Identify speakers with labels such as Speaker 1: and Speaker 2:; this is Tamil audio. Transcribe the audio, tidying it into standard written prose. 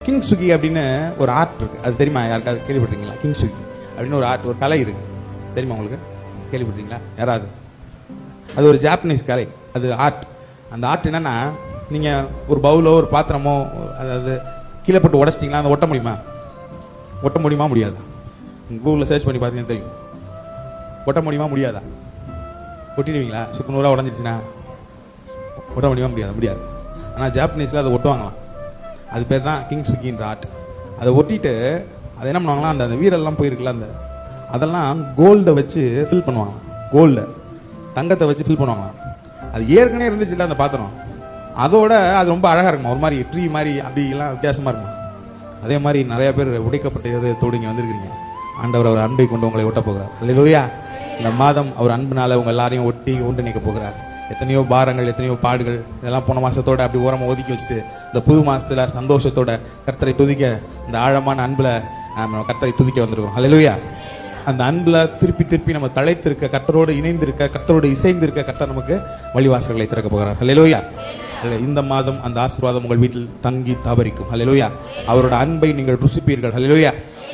Speaker 1: கிங் சுகி அப்படின்னு ஒரு ஆர்ட் இருக்கு. அது தெரியுமா? யாருக்காவது கேள்விப்பட்டிருக்கீங்களா? கிங் சுகி அப்படின்னு ஒரு ஆர்ட், ஒரு கலை இருக்கு. தெரியுமா உங்களுக்கு? கேள்விப்பட்டிருக்கீங்களா யாராவது? அது ஒரு ஜாப்பனீஸ் கலை, அது ஆர்ட். அந்த ஆர்ட் என்னன்னா, நீங்க ஒரு பவுலோ ஒரு பாத்திரமோ அதாவது கீழே போட்டு உடச்சிட்டீங்களா, அதை ஒட்ட முடியுமா? ஒட்ட முடியுமா முடியாதா? கூகுளில் சர்ச் பண்ணி பார்த்தீங்கன்னா தெரியும். ஒட்ட முடியுமா முடியாதா? ஒட்டிடுவீங்களா? சுக்கு நூறாக உடஞ்சிருச்சுன்னா ஒட்ட முடியுமா முடியாதா? முடியாது. ஆனால் ஜாப்பனீஸில் அதை ஒட்டுவாங்களாம். அது பேர் தான் கிங் சுகின்ற ஆர்ட். அதை ஒட்டிட்டு அதை என்ன பண்ணுவாங்களாம், அந்த வீரெல்லாம் போயிருக்குல்ல, அதெல்லாம் கோல்டை வச்சு ஃபில் பண்ணுவாங்க. கோல்டை, தங்கத்தை வச்சு ஃபில் பண்ணுவாங்களாம். அது ஏற்கனவே இருந்துச்சுல்ல அந்த பாத்திரம், அதோட அது ரொம்ப அழகாக இருக்குமா, ஒரு மாதிரி ட்ரீ மாதிரி அப்படிலாம் வித்தியாசமாக இருக்குமா. அதே மாதிரி நிறைய பேர் உடைக்கப்பட்ட இதயத்தோடு இங்கே வந்திருக்கிறீங்க. ஆண்டவர் அவர் அன்பை கொண்டு உங்களை ஒட்ட போகிறார். அல்லேலூயா. இந்த மாதம் அவர் அன்புனால உங்க எல்லாரையும் ஒட்டி ஒன்றிணைக்க போகிறார். எத்தனையோ பாரங்கள், எத்தனையோ பாடுகள், இதெல்லாம் போன மாசத்தோட அப்படி ஓரமாக ஒதுக்கி வச்சுட்டு இந்த புது மாசத்துல சந்தோஷத்தோட கர்த்தரை துதிக்க, இந்த ஆழமான அன்புல நம்ம கர்த்தரை துதிக்க வந்திருக்கோம். அல்லேலூயா. அந்த அன்புல திருப்பி திருப்பி நம்ம தழைத்திருக்க, கர்த்தரோடு இணைந்திருக்க, கர்த்தரோடு இசைந்திருக்க கர்த்தர் நமக்கு வழிவாசல்களை திறக்க போகிறார். அல்லேலூயா. இந்த மாதம் அந்த ஆசீர்வாதம் உங்கள் வீட்டில் தங்கி தாபரிக்கும். அல்லேலூயா. அவரோட அன்பை நீங்கள் ருசிப்பீர்கள். அல்லேலூயா.